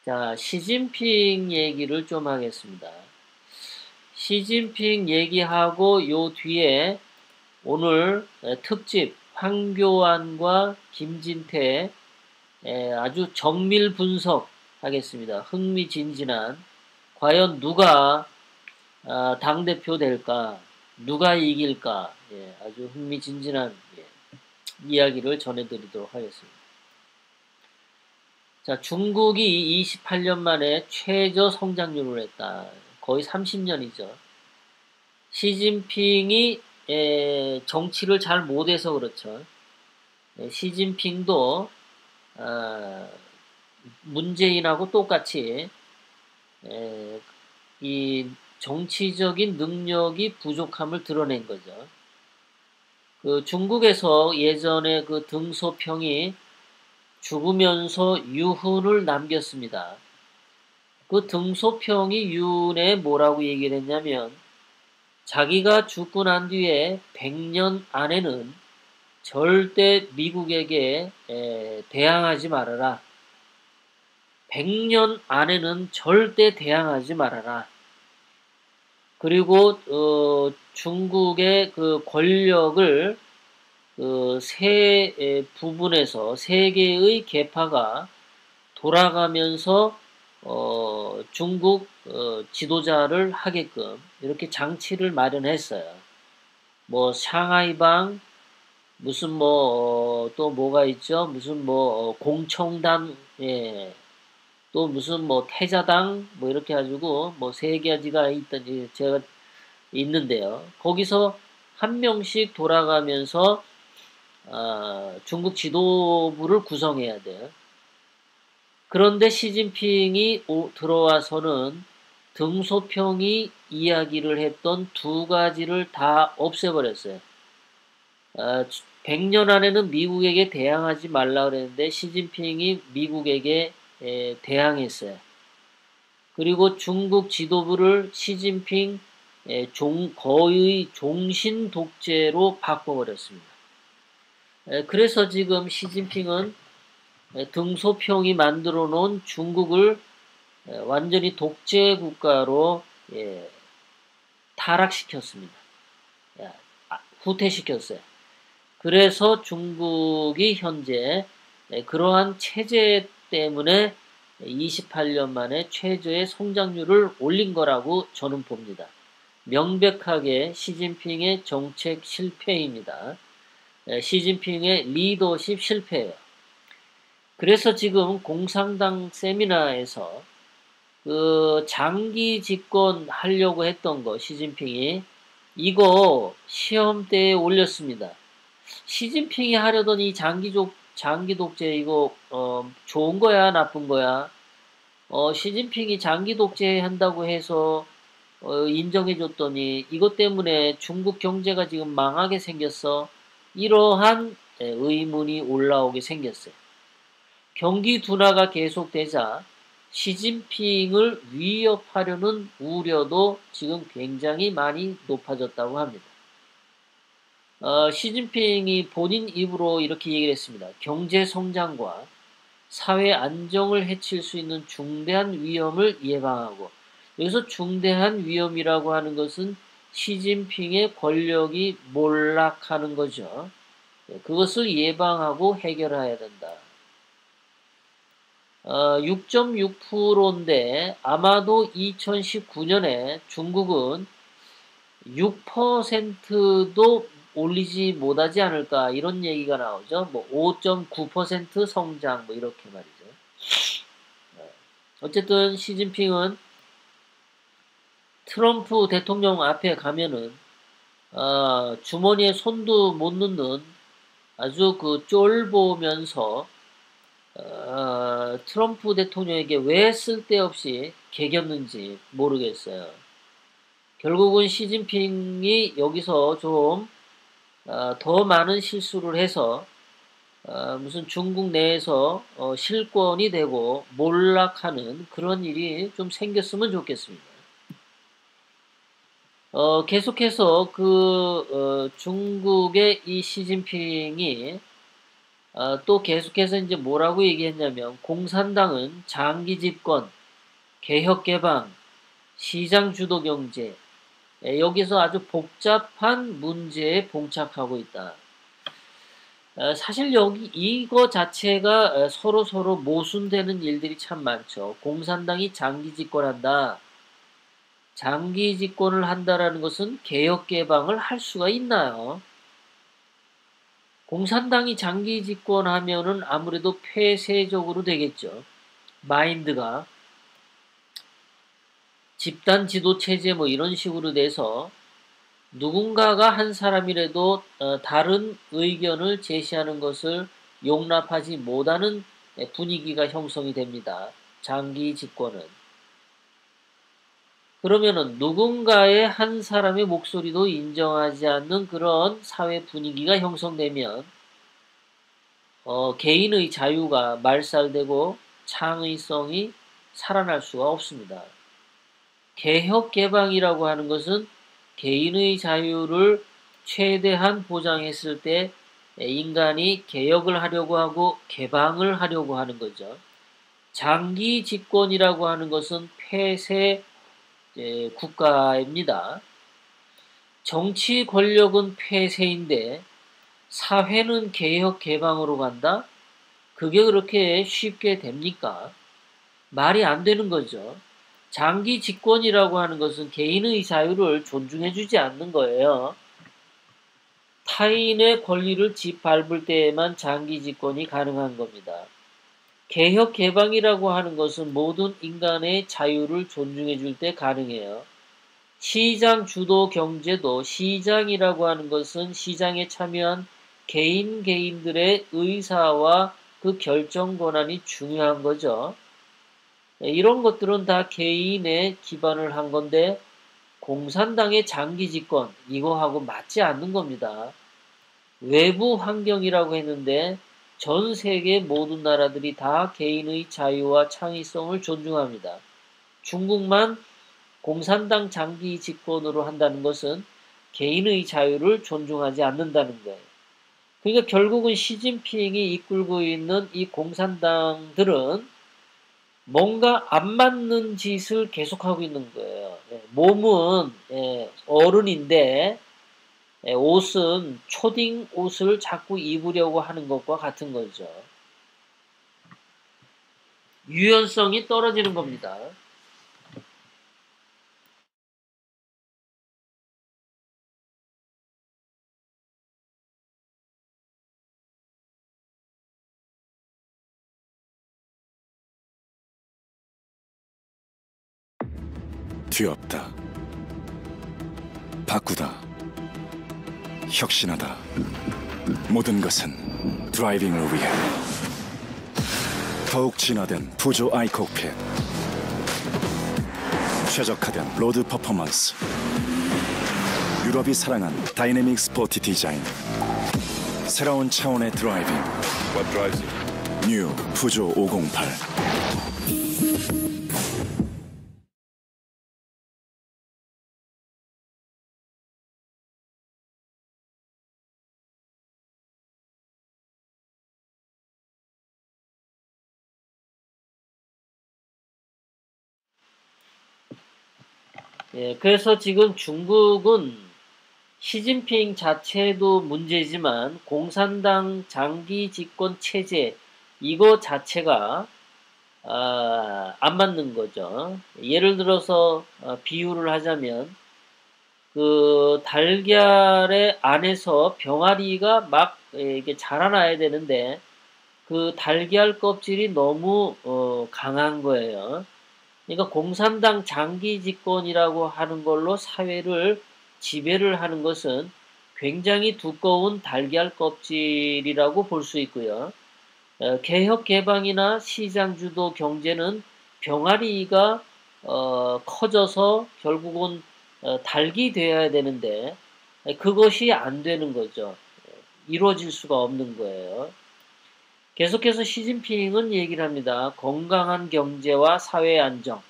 자, 시진핑 얘기를 좀 하겠습니다. 시진핑 얘기하고 요 뒤에 오늘 특집 황교안과 김진태 아주 정밀 분석하겠습니다. 흥미진진한 과연 누가 당대표 될까? 누가 이길까? 아주 흥미진진한 이야기를 전해드리도록 하겠습니다. 자, 중국이 28년 만에 최저 성장률을 했다. 거의 30년이죠. 시진핑이 정치를 잘 못해서 그렇죠. 시진핑도 문재인하고 똑같이 이 정치적인 능력이 부족함을 드러낸 거죠. 그 중국에서 예전에 그 등소평이 죽으면서 유훈을 남겼습니다. 그 등소평이 유훈에 뭐라고 얘기를 했냐면 자기가 죽고 난 뒤에 100년 안에는 절대 미국에게 대항하지 말아라. 100년 안에는 절대 대항하지 말아라. 그리고 중국의 그 권력을 세 부분에서 세 개의 계파가 돌아가면서 중국 지도자를 하게끔 이렇게 장치를 마련했어요. 뭐 상하이방 무슨 뭐 또 뭐가 있죠? 무슨 뭐 공청당 또 무슨 뭐 태자당 뭐 이렇게 가지고 뭐 세 가지가 있던 제가 있는데요. 거기서 한 명씩 돌아가면서 중국 지도부를 구성해야 돼요. 그런데 시진핑이 들어와서는 등소평이 이야기를 했던 두 가지를 다 없애버렸어요. 100년 안에는 미국에게 대항하지 말라 그랬는데 시진핑이 미국에게 대항했어요. 그리고 중국 지도부를 시진핑 거의 종신 독재로 바꿔버렸습니다. 그래서 지금 시진핑은 등소평이 만들어 놓은 중국을 완전히 독재 국가로 타락시켰습니다. 후퇴시켰어요. 그래서 중국이 현재 그러한 체제 때문에 28년 만에 최저의 성장률을 올린 거라고 저는 봅니다. 명백하게 시진핑의 정책 실패입니다. 시진핑의 리더십 실패예요. 그래서 지금 공산당 세미나에서 그 장기 집권 하려고 했던 거 시진핑이 이거 시험대에 올렸습니다. 시진핑이 하려던 이 장기 독재 이거 좋은 거야 나쁜 거야? 시진핑이 장기 독재 한다고 해서 인정해 줬더니 이것 때문에 중국 경제가 지금 망하게 생겼어. 이러한 의문이 올라오게 생겼어요. 경기 둔화가 계속되자 시진핑을 위협하려는 우려도 지금 굉장히 많이 높아졌다고 합니다. 시진핑이 본인 입으로 이렇게 얘기를 했습니다. 경제 성장과 사회 안정을 해칠 수 있는 중대한 위험을 예방하고, 여기서 중대한 위험이라고 하는 것은 시진핑의 권력이 몰락하는 거죠. 그것을 예방하고 해결해야 된다. 6.6%인데 아마도 2019년에 중국은 6%도 올리지 못하지 않을까 이런 얘기가 나오죠. 뭐 5.9% 성장 뭐 이렇게 말이죠. 어쨌든 시진핑은 트럼프 대통령 앞에 가면은 주머니에 손도 못 넣는 아주 그 쫄보면서 트럼프 대통령에게 왜 쓸데없이 개겼는지 모르겠어요. 결국은 시진핑이 여기서 좀 더 많은 실수를 해서 무슨 중국 내에서 실권이 되고 몰락하는 그런 일이 좀 생겼으면 좋겠습니다. 계속해서 중국의 이 시진핑이 또 계속해서 이제 뭐라고 얘기했냐면 공산당은 장기 집권, 개혁 개방, 시장 주도 경제, 여기서 아주 복잡한 문제에 봉착하고 있다. 사실 여기 이거 자체가 서로 모순되는 일들이 참 많죠. 공산당이 장기 집권한다. 장기 집권을 한다라는 것은 개혁 개방을 할 수가 있나요? 공산당이 장기 집권하면은 아무래도 폐쇄적으로 되겠죠. 마인드가 집단 지도 체제 뭐 이런 식으로 돼서 누군가가 한 사람이라도 다른 의견을 제시하는 것을 용납하지 못하는 분위기가 형성이 됩니다. 장기 집권은. 그러면은 누군가의 한 사람의 목소리도 인정하지 않는 그런 사회 분위기가 형성되면 개인의 자유가 말살되고 창의성이 살아날 수가 없습니다. 개혁 개방이라고 하는 것은 개인의 자유를 최대한 보장했을 때 인간이 개혁을 하려고 하고 개방을 하려고 하는 거죠. 장기 집권이라고 하는 것은 폐쇄 국가입니다. 정치 권력은 폐쇄인데 사회는 개혁 개방으로 간다? 그게 그렇게 쉽게 됩니까? 말이 안 되는 거죠. 장기 집권이라고 하는 것은 개인의 자유를 존중해주지 않는 거예요. 타인의 권리를 짓밟을 때에만 장기 집권이 가능한 겁니다. 개혁 개방이라고 하는 것은 모든 인간의 자유를 존중해 줄 때 가능해요. 시장 주도 경제도 시장이라고 하는 것은 시장에 참여한 개인들의 의사와 그 결정 권한이 중요한 거죠. 이런 것들은 다 개인에 기반을 한 건데 공산당의 장기 집권 이거하고 맞지 않는 겁니다. 외부 환경이라고 했는데 전 세계 모든 나라들이 다 개인의 자유와 창의성을 존중합니다. 중국만 공산당 장기 집권으로 한다는 것은 개인의 자유를 존중하지 않는다는 거예요. 그러니까 결국은 시진핑이 이끌고 있는 이 공산당들은 뭔가 안 맞는 짓을 계속하고 있는 거예요. 몸은 어른인데 옷은 초딩 옷을 자꾸 입으려고 하는 것과 같은 거죠. 유연성이 떨어지는 겁니다. 뒤엎다, 바꾸다, 혁신하다. 모든 것은 드라이빙을 위해. 더욱 진화된 푸조 아이콕핏, 최적화된 로드 퍼포먼스, 유럽이 사랑한 다이내믹 스포티 디자인, 새로운 차원의 드라이빙. What drives you? 뉴 푸조 508. 그래서 지금 중국은 시진핑 자체도 문제지만 공산당 장기 집권 체제 이거 자체가 안 맞는 거죠. 예를 들어서 비유를 하자면 그 달걀의 안에서 병아리가 막 이게 자라나야 되는데 그 달걀 껍질이 너무 강한 거예요. 그러니까 공산당 장기 집권이라고 하는 걸로 사회를 지배를 하는 것은 굉장히 두꺼운 달걀 껍질이라고 볼 수 있고요. 개혁 개방이나 시장 주도 경제는 병아리가 커져서 결국은 닭이 되어야 되는데 그것이 안 되는 거죠. 이루어질 수가 없는 거예요. 계속해서 시진핑은 얘기를 합니다. 건강한 경제와 사회 안정.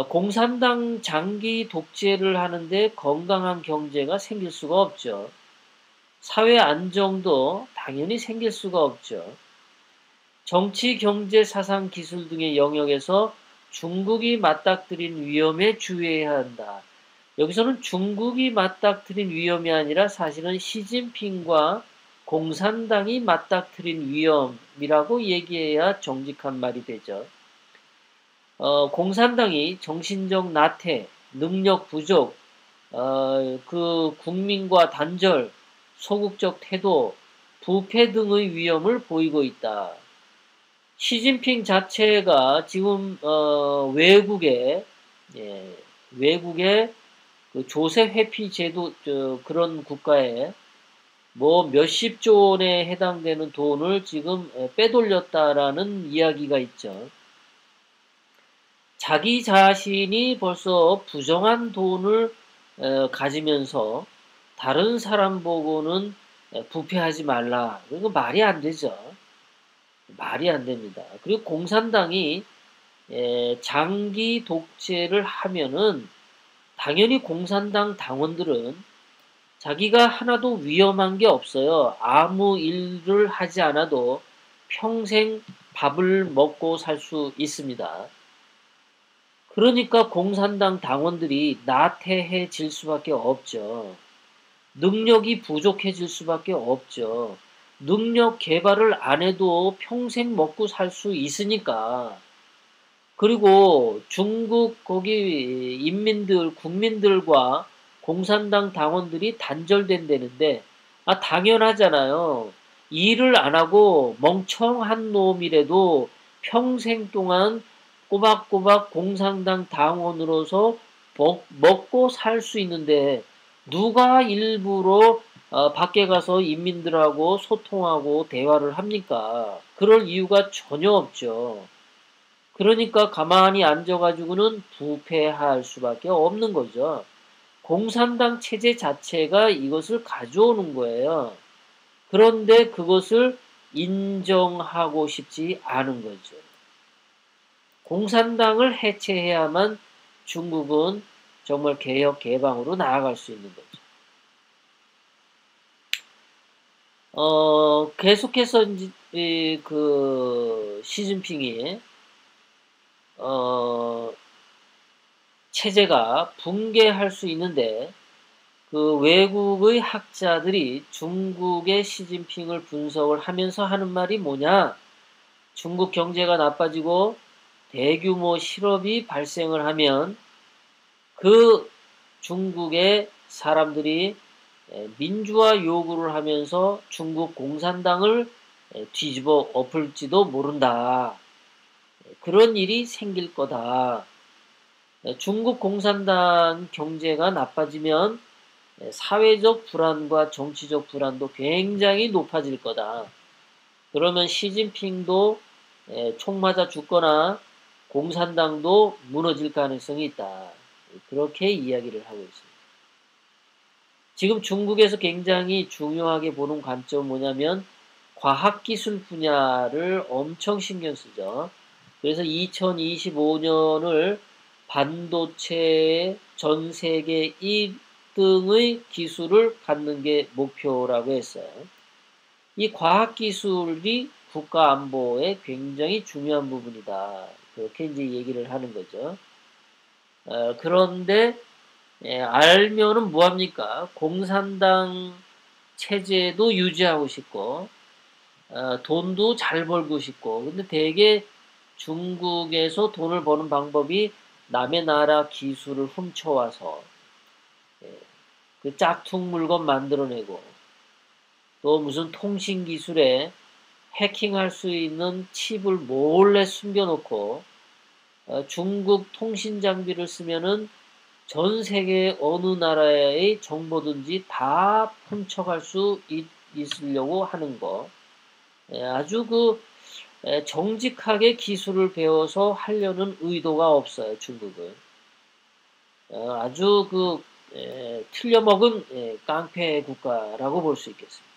공산당 장기 독재를 하는데 건강한 경제가 생길 수가 없죠. 사회 안정도 당연히 생길 수가 없죠. 정치, 경제, 사상, 기술 등의 영역에서 중국이 맞닥뜨린 위험에 주의해야 한다. 여기서는 중국이 맞닥뜨린 위험이 아니라 사실은 시진핑과 공산당이 맞닥뜨린 위험이라고 얘기해야 정직한 말이 되죠. 공산당이 정신적 나태, 능력 부족, 그 국민과 단절, 소극적 태도, 부패 등의 위험을 보이고 있다. 시진핑 자체가 지금 외국의 그 조세 회피 제도 그런 국가에 뭐 몇십조 원에 해당되는 돈을 지금 빼돌렸다라는 이야기가 있죠. 자기 자신이 벌써 부정한 돈을 가지면서 다른 사람 보고는 부패하지 말라. 이거 말이 안 되죠. 말이 안 됩니다. 그리고 공산당이 장기 독재를 하면은 당연히 공산당 당원들은 자기가 하나도 위험한 게 없어요. 아무 일을 하지 않아도 평생 밥을 먹고 살 수 있습니다. 그러니까 공산당 당원들이 나태해질 수밖에 없죠. 능력이 부족해질 수밖에 없죠. 능력 개발을 안 해도 평생 먹고 살 수 있으니까. 그리고 중국 거기 인민들, 국민들과 공산당 당원들이 단절된다는데, 당연하잖아요. 일을 안 하고 멍청한 놈이라도 평생 동안 꼬박꼬박 공산당 당원으로서 먹고 살 수 있는데, 누가 일부러 밖에 가서 인민들하고 소통하고 대화를 합니까? 그럴 이유가 전혀 없죠. 그러니까 가만히 앉아가지고는 부패할 수밖에 없는 거죠. 공산당 체제 자체가 이것을 가져오는 거예요. 그런데 그것을 인정하고 싶지 않은 거죠. 공산당을 해체해야만 중국은 정말 개혁 개방으로 나아갈 수 있는 거죠. 계속해서 이제 그 시진핑이 체제가 붕괴할 수 있는데, 그 외국의 학자들이 중국의 시진핑을 분석을 하면서 하는 말이 뭐냐? 중국 경제가 나빠지고 대규모 실업이 발생을 하면 그 중국의 사람들이 민주화 요구를 하면서 중국 공산당을 뒤집어 엎을지도 모른다. 그런 일이 생길 거다. 중국 공산당 경제가 나빠지면 사회적 불안과 정치적 불안도 굉장히 높아질 거다. 그러면 시진핑도 총 맞아 죽거나 공산당도 무너질 가능성이 있다. 그렇게 이야기를 하고 있습니다. 지금 중국에서 굉장히 중요하게 보는 관점은 뭐냐면 과학기술 분야를 엄청 신경 쓰죠. 그래서 2025년을 반도체 전 세계 1등의 기술을 갖는 게 목표라고 했어요. 이 과학기술이 국가 안보에 굉장히 중요한 부분이다. 그렇게 이제 얘기를 하는 거죠. 그런데 알면은 뭐합니까? 공산당 체제도 유지하고 싶고 돈도 잘 벌고 싶고, 근데 대개 중국에서 돈을 버는 방법이 남의 나라 기술을 훔쳐와서 그 짝퉁 물건 만들어내고, 또 무슨 통신 기술에 해킹할 수 있는 칩을 몰래 숨겨놓고 중국 통신 장비를 쓰면은 전 세계 어느 나라의 정보든지 다 훔쳐갈 수 있으려고 하는 거. 아주 정직하게 기술을 배워서 하려는 의도가 없어요, 중국은. 아주 틀려먹은 깡패 국가라고 볼 수 있겠습니다.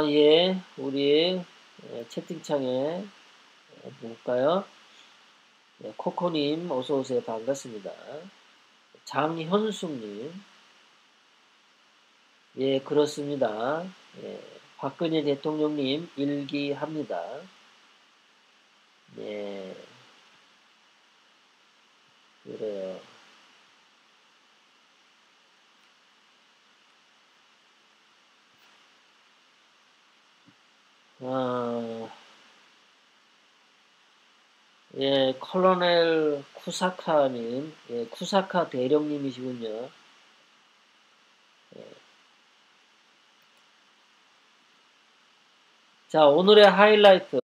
예, 우리 채팅창에 볼까요? 코코님 어서오세요. 반갑습니다. 장현숙님, 예, 그렇습니다. 예, 박근혜 대통령님 일기합니다. 예, 그래요. 아, 예, 컬러넬 쿠사카님, 예, 쿠사카 대령님이시군요. 자, 오늘의 하이라이트.